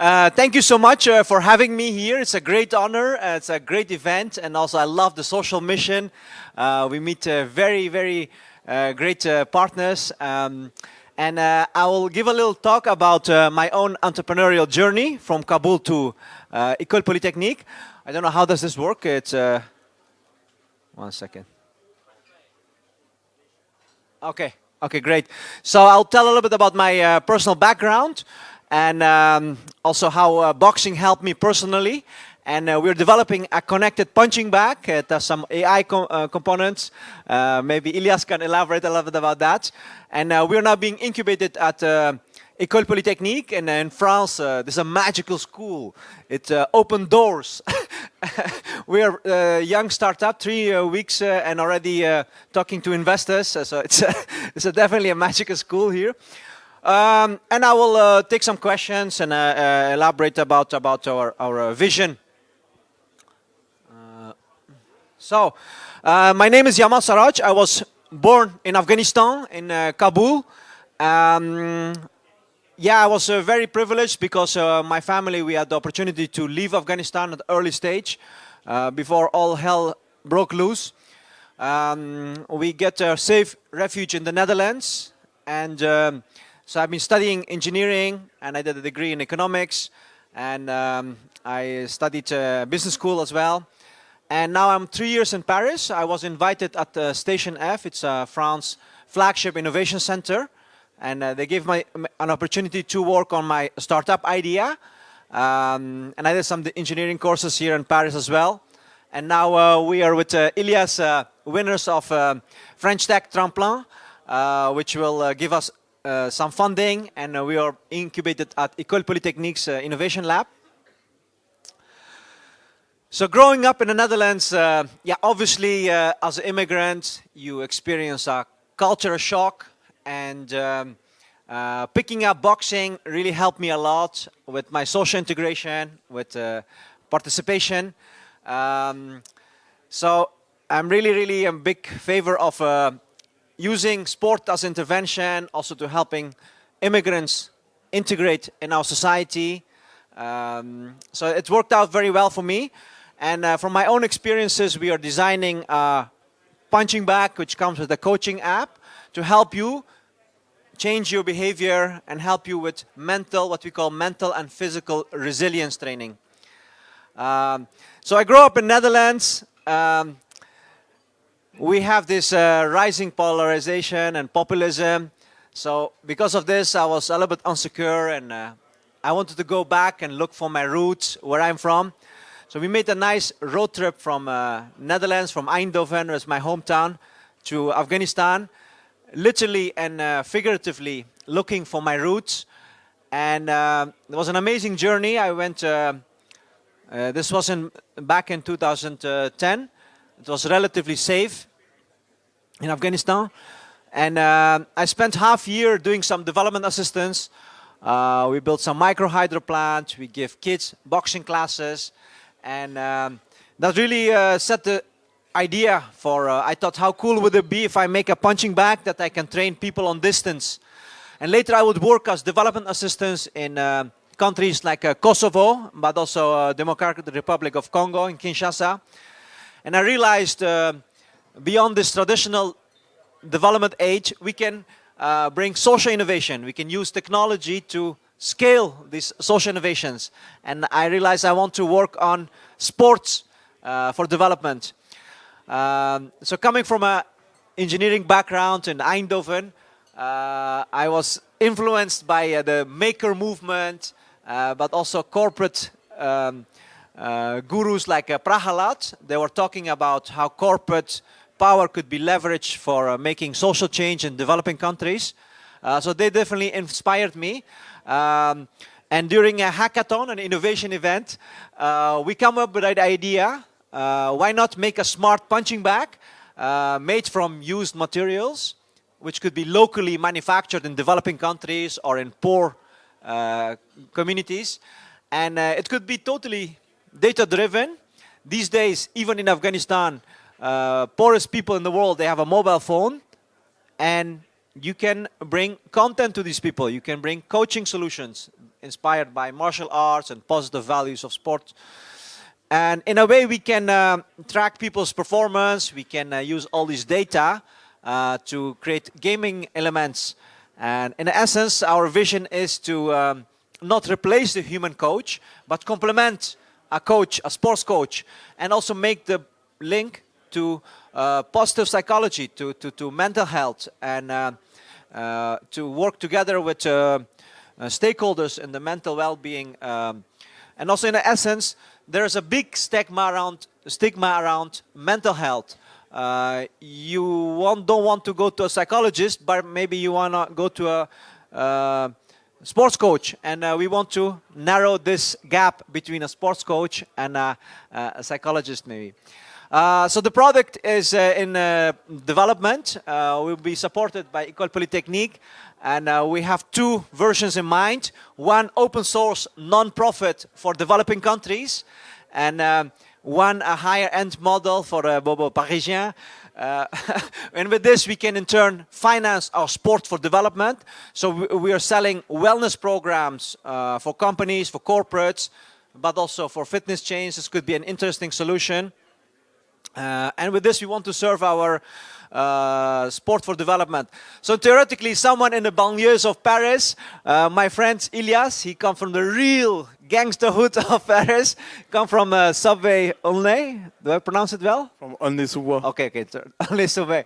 Thank you so much for having me here. It's a great honor. It's a great event, and also I love the social mission. We meet very great partners. And I will give a little talk about my own entrepreneurial journey from Kaboul to Polytechnique. I don't know how does this work. It's 1 second. Okay, great. So I'll tell a little bit about my personal background and also how boxing helped me personally. And we're developing a connected punching bag. It has some AI components. Maybe Ilias can elaborate a little bit about that. And we're now being incubated at Polytechnique. And in France, this is a magical school. It opened doors. We are a young startup, 3 weeks, and already talking to investors. So it's definitely a magical school here. And I will take some questions and elaborate about our vision. So, my name is Yama Saraj. I was born in Afghanistan, in Kaboul. Yeah, I was very privileged because my family, we had the opportunity to leave Afghanistan at an early stage before all hell broke loose. We get a safe refuge in the Netherlands. And so I've been studying engineering, and I did a degree in economics. And I studied business school as well. And now I'm 3 years in Paris. I was invited at Station F. It's France flagship innovation center. And they gave me an opportunity to work on my startup idea. And I did some engineering courses here in Paris as well. And now we are with Ilias, winners of French Tech Tremplin, which will give us some funding. And we are incubated at Polytechnique's Innovation Lab. So growing up in the Netherlands, yeah, obviously as an immigrant, you experience a culture shock, and picking up boxing really helped me a lot with my social integration, with participation. So I'm really a big favor of using sport as intervention, also to helping immigrants integrate in our society. So it worked out very well for me. And from my own experiences, we are designing a punching bag, which comes with a coaching app, to help you change your behavior and help you with mental, what we call mental and physical resilience training. So I grew up in Netherlands. We have this rising polarization and populism. So because of this, I was a little bit insecure, and I wanted to go back and look for my roots, where I'm from. So we made a nice road trip from Netherlands, from Eindhoven, was my hometown, to Afghanistan, literally and figuratively looking for my roots. And it was an amazing journey. I went, this was back in 2010. It was relatively safe in Afghanistan. And I spent half a year doing some development assistance. We built some micro hydro plant. We give kids boxing classes. And that really set the idea for, I thought, how cool would it be if I make a punching bag that I can train people on distance. And later I would work as development assistants in countries like Kosovo, but also Democratic Republic of Congo, in Kinshasa. And I realized beyond this traditional development age, we can bring social innovation. We can use technology to scale these social innovations. And I realized I want to work on sports for development. So coming from an engineering background in Eindhoven, I was influenced by the maker movement, but also corporate gurus like Prahalad. They were talking about how corporate power could be leveraged for making social change in developing countries. So they definitely inspired me. And during a hackathon, an innovation event, we come up with that idea. Why not make a smart punching bag made from used materials, which could be locally manufactured in developing countries or in poor communities. And it could be totally data-driven. These days, even in Afghanistan, poorest people in the world, they have a mobile phone. And you can bring content to these people. You can bring coaching solutions. inspired by martial arts and positive values of sport. And in a way, we can track people's performance. We can use all this data to create gaming elements. And in essence, our vision is to not replace the human coach, but complement a coach, a sports coach, and also make the link to positive psychology, to mental health, and to work together with stakeholders in the mental well-being. And also, in essence, there's a big stigma around mental health. You don't want to go to a psychologist, but maybe you want to go to a sports coach, and we want to narrow this gap between a sports coach and a psychologist, maybe. So the product is in development. We'll be supported by Polytechnique, and we have two versions in mind. One open source non-profit for developing countries, and one a higher end model for Bobo Parisien. And with this we can in turn finance our sport for development. So we are selling wellness programs for companies, for corporates, but also for fitness chains. This could be an interesting solution. And with this we want to serve our sport for development. So theoretically, someone in the banlieues of Paris, my friend Ilias, he comes from the real gangsterhood of Paris, come from subway Aulnay. Do I pronounce it well? From Aulnay-sous-Bois. Okay, Aulnay-sous-Bois.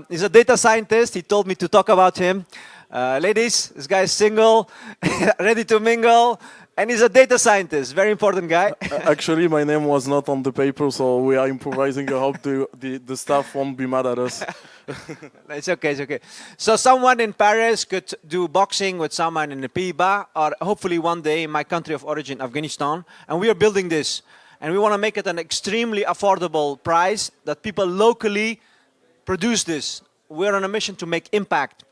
He's a data scientist. He told me to talk about him. Ladies, this guy is single, ready to mingle, and he's a data scientist. Very important guy. Actually, my name was not on the paper, so we are improvising. I hope the staff won't be mad at us. It's okay, it's okay. So someone in Paris could do boxing with someone in the Pays-Bas, or hopefully one day in my country of origin, Afghanistan. And we are building this. And we want to make it an extremely affordable price that people locally produce this. We're on a mission to make impact.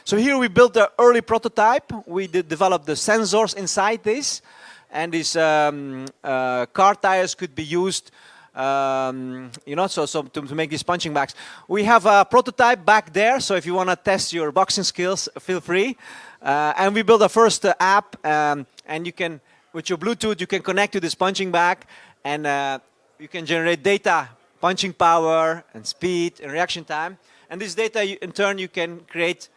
So here we built the early prototype. We did develop the sensors inside this. And these car tires could be used, you know, so to make these punching bags. We have a prototype back there. So if you want to test your boxing skills, feel free. And we built a first app. And you can, with your Bluetooth, you can connect to this punching bag. And you can generate data, punching power and speed and reaction time. And this data, in turn, you can create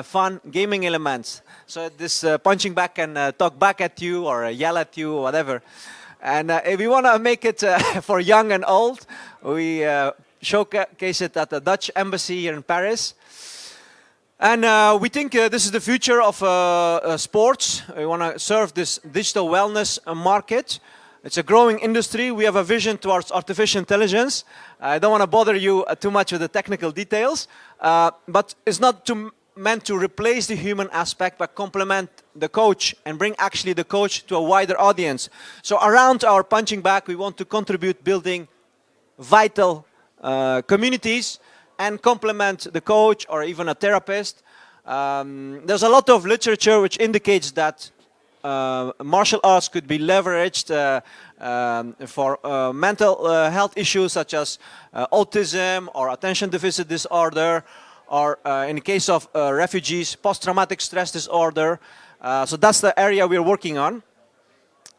fun gaming elements. So this punching bag can talk back at you or yell at you or whatever. And if we want to make it for young and old, we showcase it at the Dutch embassy here in Paris. And we think this is the future of sports. We want to serve this digital wellness market. It's a growing industry. We have a vision towards artificial intelligence. I don't want to bother you too much with the technical details, but it's not meant to replace the human aspect, but complement the coach and bring actually the coach to a wider audience. So around our punching bag, we want to contribute building vital communities and complement the coach or even a therapist. There's a lot of literature which indicates that martial arts could be leveraged for mental health issues such as autism or attention deficit disorder, or in the case of refugees, post-traumatic stress disorder. So that's the area we're working on.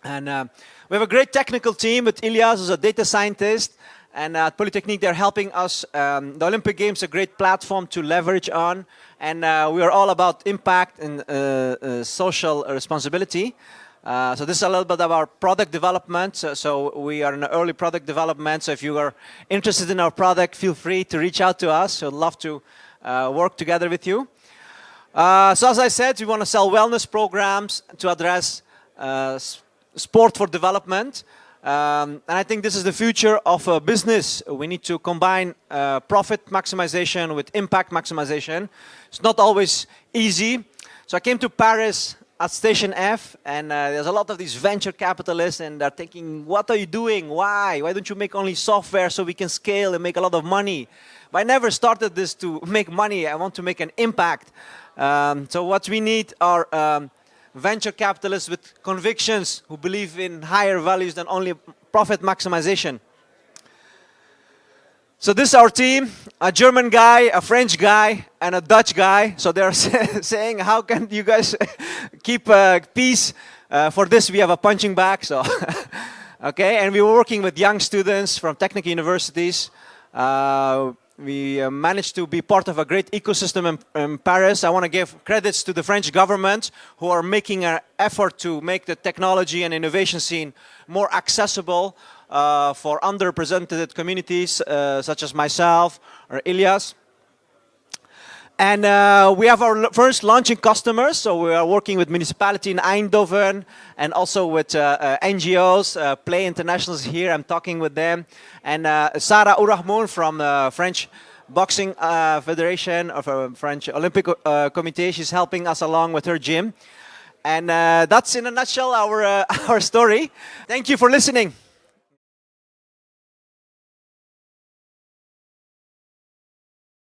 And we have a great technical team with Ilias, who's a data scientist. And at Polytechnique, they're helping us. The Olympic Games is a great platform to leverage on. And we are all about impact and social responsibility. So this is a little bit of our product development. So we are in early product development. So if you are interested in our product, feel free to reach out to us. We'd love to work together with you. So as I said, we want to sell wellness programs to address sport for development. And I think this is the future of business. We need to combine profit maximization with impact maximization. It's not always easy. So I came to Paris at Station F, and there's a lot of these venture capitalists, and they're thinking, what are you doing? Why? Why don't you make only software so we can scale and make a lot of money? But I never started this to make money. I want to make an impact. So what we need are venture capitalists with convictions who believe in higher values than only profit maximization. So this is our team, a German guy, a French guy, and a Dutch guy. So they're saying, how can you guys keep peace? For this, we have a punching bag. So, okay, and we were working with young students from technical universities. We managed to be part of a great ecosystem in Paris. I want to give credits to the French government who are making an effort to make the technology and innovation scene more accessible for underrepresented communities such as myself or Ilias. And we have our first launching customers. So we are working with municipality in Eindhoven and also with NGOs. Play International is here. I'm talking with them. And Sarah Ourahmoun from the French Boxing Federation of French Olympic Committee. She's helping us along with her gym. And that's in a nutshell our story. Thank you for listening.